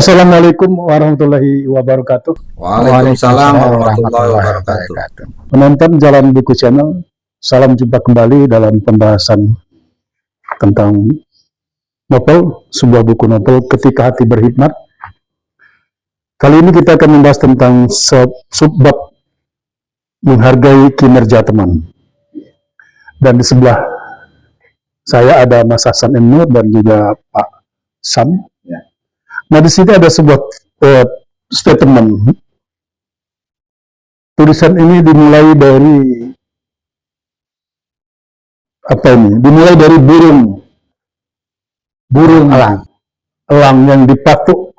Assalamualaikum warahmatullahi wabarakatuh. Waalaikumsalam warahmatullahi wabarakatuh. Penonton Jalan Buku Channel, salam jumpa kembali dalam pembahasan tentang novel, sebuah buku novel Ketika Hati Berhikmat. Kali ini kita akan membahas tentang subbab menghargai kinerja teman. Dan di sebelah saya ada Mas Hasan M. Nur dan juga Pak Sam. Nah, di sini ada sebuah statement. Tulisan ini dimulai dari apa ini? Dimulai dari burung elang yang dipatuk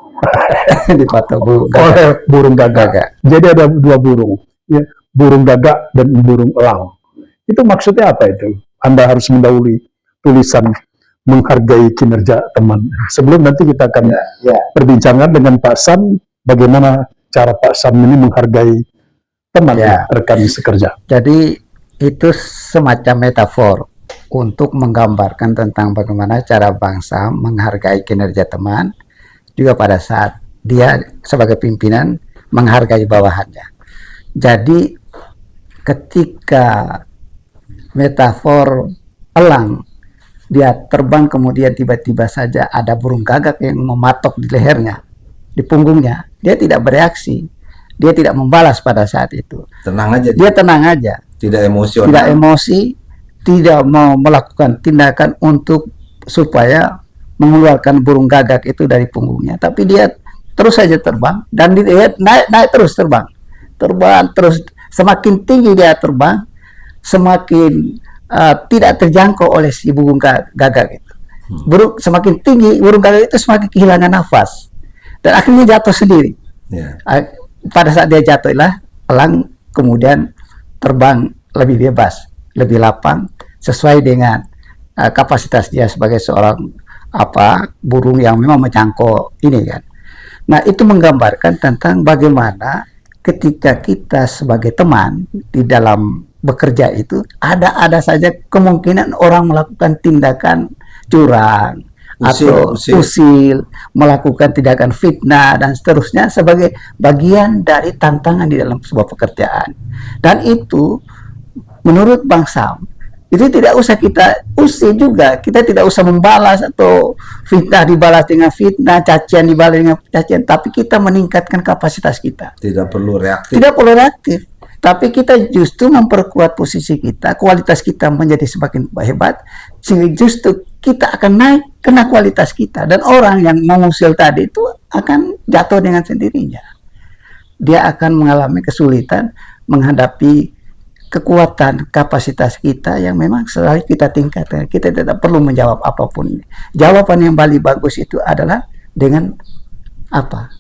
oleh burung gagak. Jadi ada dua burung, ya, burung gagak dan burung elang. Itu maksudnya apa itu? Anda harus mendahului tulisan menghargai kinerja teman. Sebelum nanti kita akan perbincangan dengan Pak Sam, bagaimana cara Pak Sam ini menghargai teman, rekan sekerja. Jadi itu semacam metafor untuk menggambarkan tentang bagaimana cara Bang Sam menghargai kinerja teman, juga pada saat dia sebagai pimpinan menghargai bawahannya. Jadi ketika metafor elang, dia terbang kemudian tiba-tiba saja ada burung gagak yang mematok di lehernya, di punggungnya. Dia tidak bereaksi, dia tidak membalas pada saat itu. Tenang aja. Dia tenang aja, tidak emosional. tidak emosi, tidak mau melakukan tindakan untuk supaya mengeluarkan burung gagak itu dari punggungnya. Tapi dia terus saja terbang dan dia naik terus terbang terus. Semakin tinggi dia terbang, semakin tidak terjangkau oleh si burung gagak itu. Semakin tinggi burung gagak itu semakin kehilangan nafas dan akhirnya jatuh sendiri. Pada saat dia jatuhlah elang kemudian terbang lebih bebas, lebih lapang sesuai dengan kapasitas dia sebagai seorang burung yang memang menjangkau ini kan. Nah, itu menggambarkan tentang bagaimana ketika kita sebagai teman di dalam bekerja itu ada saja kemungkinan orang melakukan tindakan curang atau usil, melakukan tindakan fitnah dan seterusnya sebagai bagian dari tantangan di dalam sebuah pekerjaan. Dan itu menurut Bang Sam itu tidak usah kita usil juga, kita tidak usah membalas atau fitnah dibalas dengan fitnah, cacian dibalas dengan cacian, tapi kita meningkatkan kapasitas kita. Tidak perlu reaktif. Tidak perlu reaktif. Tapi kita justru memperkuat posisi kita, kualitas kita menjadi semakin hebat, sehingga justru kita akan naik karena kualitas kita. Dan orang yang mengusil tadi itu akan jatuh dengan sendirinya. Dia akan mengalami kesulitan menghadapi kekuatan kapasitas kita yang memang selalu kita tingkatkan. Kita tidak perlu menjawab apapun. Jawaban yang paling bagus itu adalah dengan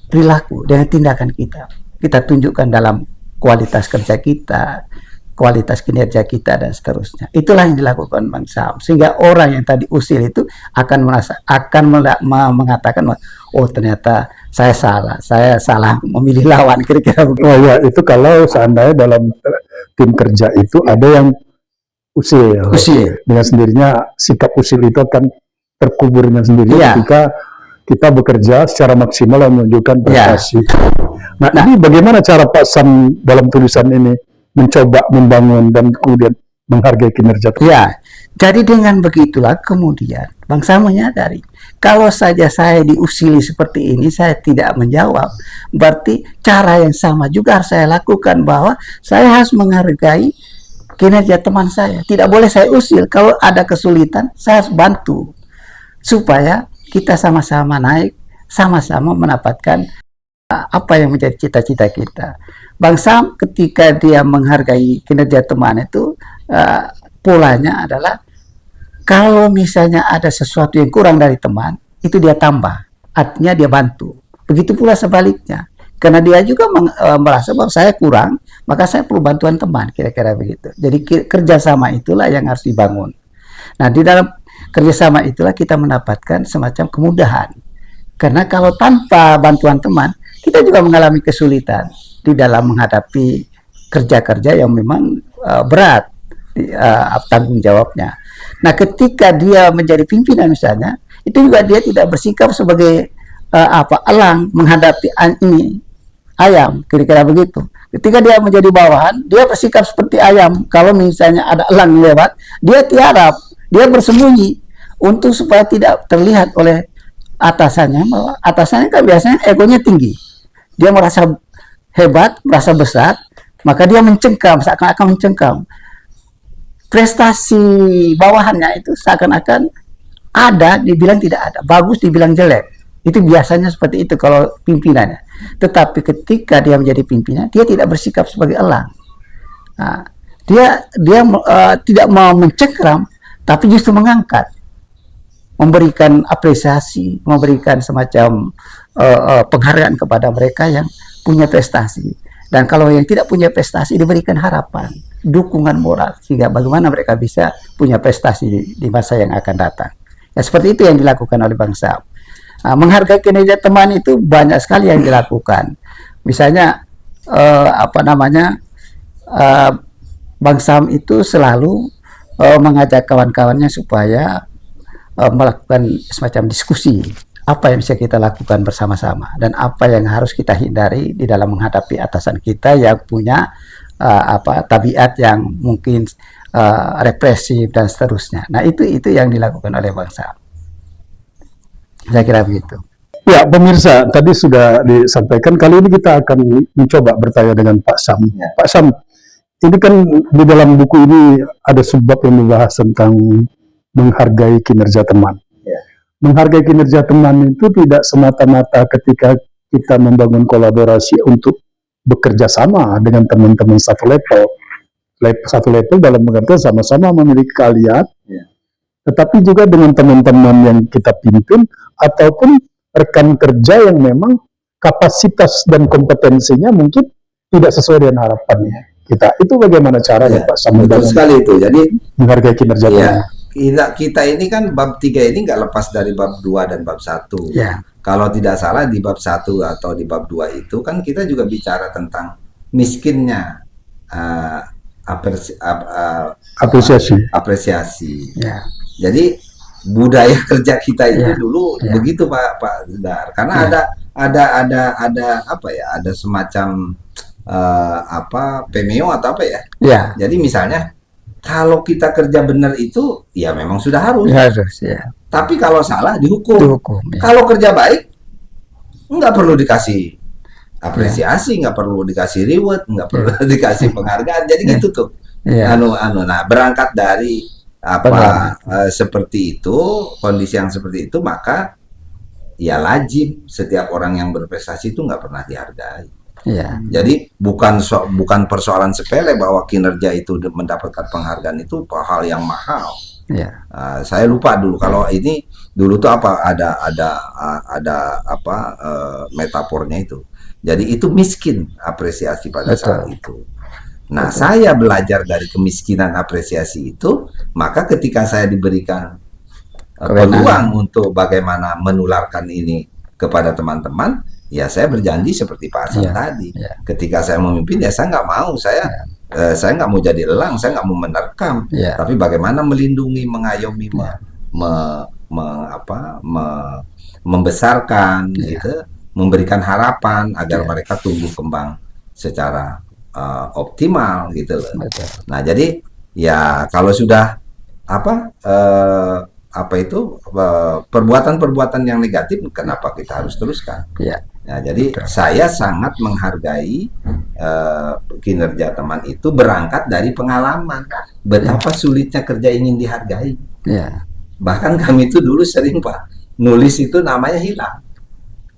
perilaku, dengan tindakan kita. Kita tunjukkan dalam kualitas kerja kita, kualitas kinerja kita dan seterusnya. Itulah yang dilakukan Bang Sam, sehingga orang yang tadi usil itu akan mengatakan, oh ternyata saya salah memilih lawan, kira-kira begitu. Oh ya, itu kalau seandainya dalam tim kerja itu ada yang usil. Dengan sendirinya sikap usil itu akan terkubur dengan sendirinya ketika kita bekerja secara maksimal dan menunjukkan prestasi. Nah, ini bagaimana cara Pak Sam dalam tulisan ini mencoba membangun dan kemudian menghargai kinerja teman? Jadi dengan begitulah kemudian Bang Sam menyadari, kalau saja saya diusili seperti ini, saya tidak menjawab, berarti cara yang sama juga harus saya lakukan, bahwa saya harus menghargai kinerja teman saya. Tidak boleh saya usil, kalau ada kesulitan, saya harus bantu, supaya kita sama-sama naik, sama-sama mendapatkan apa yang menjadi cita-cita kita. Bang Sam ketika dia menghargai kinerja teman itu polanya adalah kalau misalnya ada sesuatu yang kurang dari teman, itu dia tambah, artinya dia bantu. Begitu pula sebaliknya, karena dia juga merasa bahwa saya kurang, maka saya perlu bantuan teman, kira-kira begitu. Jadi kerjasama itulah yang harus dibangun. Nah, di dalam kerjasama itulah kita mendapatkan semacam kemudahan. Karena kalau tanpa bantuan teman, kita juga mengalami kesulitan di dalam menghadapi kerja-kerja yang memang berat tanggung jawabnya. Nah, ketika dia menjadi pimpinan misalnya, itu juga dia tidak bersikap sebagai elang menghadapi ini ayam, kira-kira begitu. Ketika dia menjadi bawahan, dia bersikap seperti ayam. Kalau misalnya ada elang lewat, dia tiarap, dia bersembunyi untuk supaya tidak terlihat oleh atasannya, bahwa atasannya kan biasanya egonya tinggi. Dia merasa hebat, merasa besar, maka dia mencengkam, seakan-akan mencengkam. Prestasi bawahannya itu seakan-akan ada, dibilang tidak ada, bagus dibilang jelek. Itu biasanya seperti itu kalau pimpinannya. Tetapi ketika dia menjadi pimpinan, dia tidak bersikap sebagai elang. Nah, dia tidak mau mencengkram, tapi justru mengangkat, memberikan apresiasi, memberikan semacam penghargaan kepada mereka yang punya prestasi. Dan kalau yang tidak punya prestasi, diberikan harapan, dukungan moral, sehingga bagaimana mereka bisa punya prestasi di masa yang akan datang. Ya, seperti itu yang dilakukan oleh Bang Sam. Menghargai kinerja teman itu banyak sekali yang dilakukan. Misalnya Bang Sam itu selalu mengajak kawan-kawannya supaya melakukan semacam diskusi apa yang bisa kita lakukan bersama-sama dan apa yang harus kita hindari di dalam menghadapi atasan kita yang punya tabiat yang mungkin represif dan seterusnya. Nah, itu yang dilakukan oleh Bang Sam. Saya kira begitu. Ya, pemirsa, tadi sudah disampaikan. Kali ini kita akan mencoba bertanya dengan Pak Sam. Ya. Pak Sam, ini kan di dalam buku ini ada subbab yang membahas tentang menghargai kinerja teman. Ya. Menghargai kinerja teman itu tidak semata-mata ketika kita membangun kolaborasi untuk bekerja sama dengan teman-teman satu level. Satu level dalam pengertian sama-sama memiliki keahlian. Ya. Tetapi juga dengan teman-teman yang kita pimpin ataupun rekan kerja yang memang kapasitas dan kompetensinya mungkin tidak sesuai dengan harapannya kita. Itu bagaimana caranya, Ya, Pak Sam? betul sekali itu. Jadi Menghargai kinerja ya, teman. kita ini kan bab 3 ini nggak lepas dari bab 2 dan bab 1. Ya. Kalau tidak salah di bab 1 atau di bab 2 itu kan kita juga bicara tentang miskinnya apresiasi. Ya. Jadi budaya kerja kita itu Ya. dulu Ya. begitu Pak Dar. Karena Ya. ada semacam PMO atau apa ya. Ya. Jadi misalnya kalau kita kerja benar itu ya memang sudah harus. Harus, ya. Tapi kalau salah dihukum. Dihukum, ya. Kalau kerja baik nggak perlu dikasih apresiasi, nggak perlu dikasih reward, nggak perlu dikasih penghargaan. Jadi gitu tuh. Ya. Nah, berangkat dari seperti itu, kondisi yang seperti itu, maka ya lazim setiap orang yang berprestasi itu nggak pernah dihargai. Ya. Jadi bukan persoalan sepele bahwa kinerja itu mendapatkan penghargaan itu hal yang mahal. Ya. Saya lupa dulu kalau ini dulu tuh apa ada metafornya itu. Jadi itu miskin apresiasi pada Betul. saat itu. Nah, saya belajar dari kemiskinan apresiasi itu, maka ketika saya diberikan peluang untuk bagaimana menularkan ini kepada teman-teman, ya saya berjanji seperti Pak Hasan tadi. Ya. Ketika saya memimpin, ya saya nggak mau, saya nggak mau jadi elang, saya nggak mau menerkam, Ya. tapi bagaimana melindungi, mengayomi, membesarkan, gitu, memberikan harapan agar mereka tumbuh kembang secara optimal gitu loh. Betul. Nah, jadi ya kalau sudah perbuatan-perbuatan yang negatif, kenapa kita harus teruskan? Ya. Nah, jadi saya sangat menghargai kinerja teman itu berangkat dari pengalaman betapa sulitnya kerja ingin dihargai. Ya. Bahkan kami itu dulu sering Pak nulis itu namanya hilang.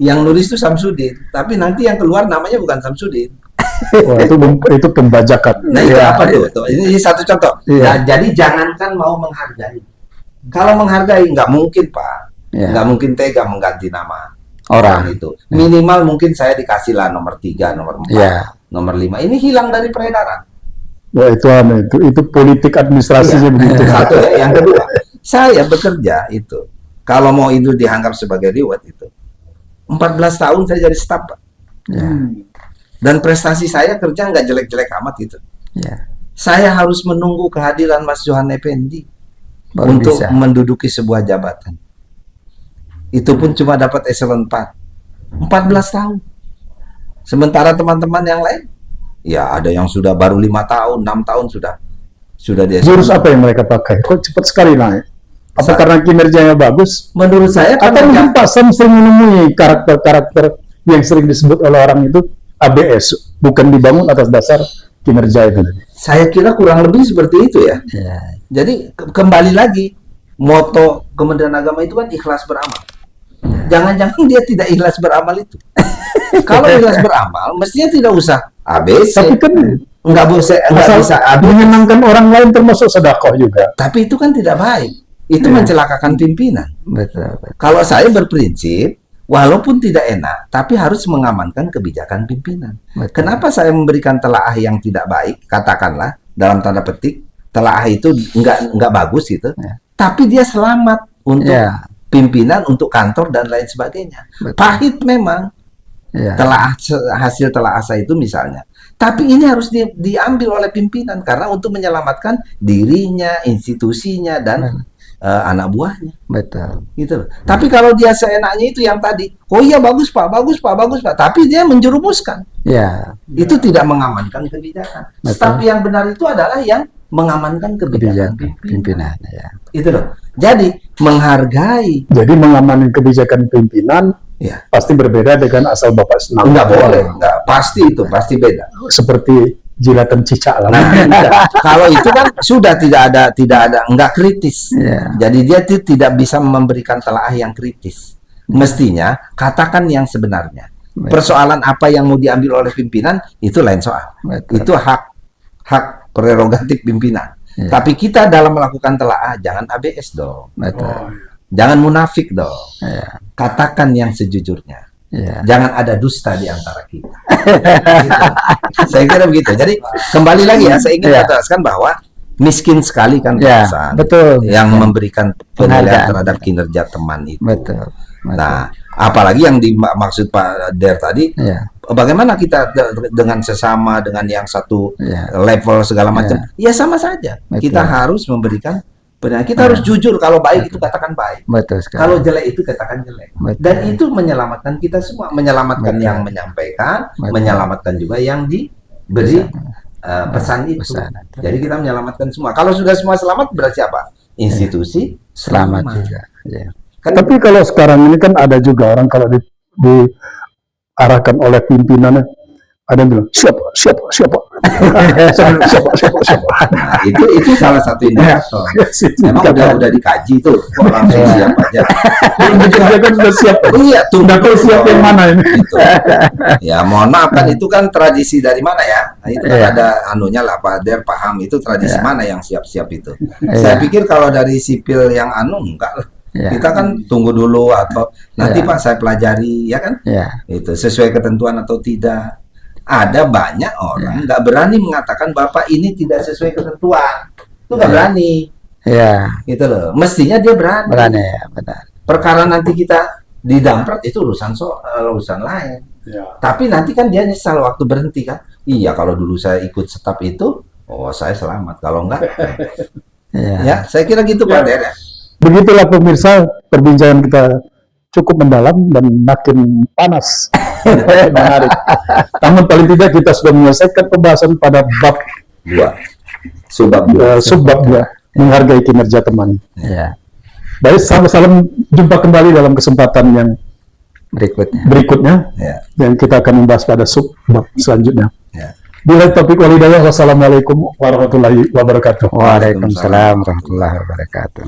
Yang nulis itu Samsudin, tapi nanti yang keluar namanya bukan Samsudin. Wah, itu pembajakan. Nah, itu Ya, apa tuh? Ini satu contoh. Iya. Nah, jadi jangankan mau menghargai. Kalau menghargai nggak mungkin Pak, Ya. nggak mungkin tega mengganti nama Orang. itu. Minimal mungkin saya dikasih lah nomor 3, nomor 4, Ya. nomor 5. Ini hilang dari peredaran. Wah, itu politik administrasinya begitu. Satu ya. Yang kedua, saya bekerja itu kalau mau itu dianggap sebagai reward itu 14 tahun saya jadi staf Pak. Ya. Dan prestasi saya kerja nggak jelek-jelek amat gitu. Ya. Saya harus menunggu kehadiran Mas Johan Effendi Baru untuk bisa. menduduki sebuah jabatan. Itu pun cuma dapat eselon 4. 14 tahun. Sementara teman-teman yang lain, ya ada yang sudah baru 5 tahun, 6 tahun sudah dia. Jurus apa yang mereka pakai? Kok cepat sekali naik? Apa karena kinerjanya bagus? Menurut saya Atau mungkin Pak Sam sering menemui karakter-karakter yang sering disebut oleh orang itu ABS, bukan dibangun atas dasar kinerja itu. saya kira kurang lebih seperti itu ya. Ya. Jadi kembali lagi, moto Kementerian Agama itu kan ikhlas beramal. Jangan-jangan dia tidak ikhlas beramal itu. Kalau ikhlas beramal, mestinya tidak usah ABC. Tapi kan Nggak asal bisa ABC. menyenangkan orang lain termasuk sedekah juga. Tapi itu kan tidak baik. Itu Ya. mencelakakan pimpinan. Betul. Kalau saya berprinsip, walaupun tidak enak, tapi harus mengamankan kebijakan pimpinan. Betul. Kenapa saya memberikan telaah yang tidak baik? Katakanlah dalam tanda petik, telaah itu nggak bagus gitu. Ya. Tapi dia selamat untuk Ya. pimpinan, untuk kantor dan lain sebagainya. Betul. Pahit memang Ya. hasil telaah saya itu misalnya. Tapi ini harus diambil oleh pimpinan karena untuk menyelamatkan dirinya, institusinya dan anak buahnya. Betul. Gitu loh. Tapi kalau dia seenaknya itu yang tadi, oh iya bagus Pak, bagus Pak, bagus Pak, tapi dia menjerumuskan. Ya. Itu tidak mengamankan kebijakan. Betul. Staf yang benar itu adalah yang mengamankan kebijakan Kebijakan pimpinan. pimpinan. Ya. Itu loh. Jadi menghargai, Jadi mengamankan kebijakan pimpinan ya. pasti berbeda dengan asal Bapak senang. Enggak boleh, enggak. Pasti itu, pasti beda. Seperti jilatan cicak lah. Nah, kalau itu kan sudah tidak ada, enggak kritis. Ya. Jadi dia tidak bisa memberikan telaah yang kritis. Mestinya katakan yang sebenarnya. Baik. Persoalan apa yang mau diambil oleh pimpinan itu lain soal. Betul. Itu hak prerogatif pimpinan. Ya. Tapi kita dalam melakukan telaah jangan ABS dong. Betul. Jangan munafik dong. Ya. Katakan yang sejujurnya. Ya. Jangan ada dusta di antara kita. Gitu. Saya kira begitu. Jadi kembali lagi ya, saya ingin Ya. menegaskan bahwa miskin sekali kan Ya. perusahaan Betul. yang memberikan penilaian Penghargaan. terhadap kinerja teman itu. Betul. Betul. Nah, apalagi yang dimaksud Pak Der tadi, Ya. bagaimana kita dengan sesama, dengan yang satu Ya. level segala macam, ya sama saja. Betul. Kita harus memberikan penilaian. Kita harus jujur. Kalau baik itu katakan baik. Betul sekali. Kalau jelek itu katakan jelek. Betul. Dan itu menyelamatkan kita semua, menyelamatkan Betul. yang menyampaikan, Betul. menyelamatkan juga yang diberi pesan itu. Pesan. Jadi kita menyelamatkan semua. Kalau sudah semua selamat berarti apa? Institusi Selamat juga. Ya. Kan Tapi kalau sekarang ini kan ada juga orang kalau diarahkan oleh pimpinannya, ada yang bilang siapa. nah, itu salah satu indikator. Memang udah dikaji tuh, kok langsung siap aja. Kan sudah siap. Iya, Udah tahu siap yang mana ini. Gitu. Ya, mohon maaf kan itu kan tradisi dari mana ya? Nah, itu kan Iya. ada anunya lah Pak Der paham itu tradisi Iya. mana yang siap-siap itu. Iya. Saya pikir kalau dari sipil yang enggak lah. Ya. Kita kan tunggu dulu atau nanti Iya. Pak saya pelajari ya kan? Ya. Itu sesuai ketentuan atau tidak. Ada banyak orang nggak berani mengatakan Bapak ini tidak sesuai ketentuan. Itu nggak Iya. berani. Ya. Gitu loh. Mestinya dia berani. Berani ya, benar. Perkara nanti kita didamprat itu urusan lain. Ya. Tapi nanti kan dia nyesal waktu berhenti kan. Iya kalau dulu saya ikut staf itu, oh saya selamat. Kalau enggak, Ya. ya saya kira gitu Pak Der. Begitulah pemirsa, perbincangan kita cukup mendalam dan makin panas. Menarik. Namun paling tidak kita sudah menyelesaikan pembahasan pada bab 2. Subbab 2. subbab 2, menghargai kinerja teman. Ya. Baik, salam jumpa kembali dalam kesempatan yang Berikutnya. berikutnya, Ya. dan kita akan membahas pada subbab selanjutnya. Ya. Bila topik walidayah, wassalamualaikum warahmatullahi wabarakatuh. Waalaikumsalam warahmatullahi wabarakatuh.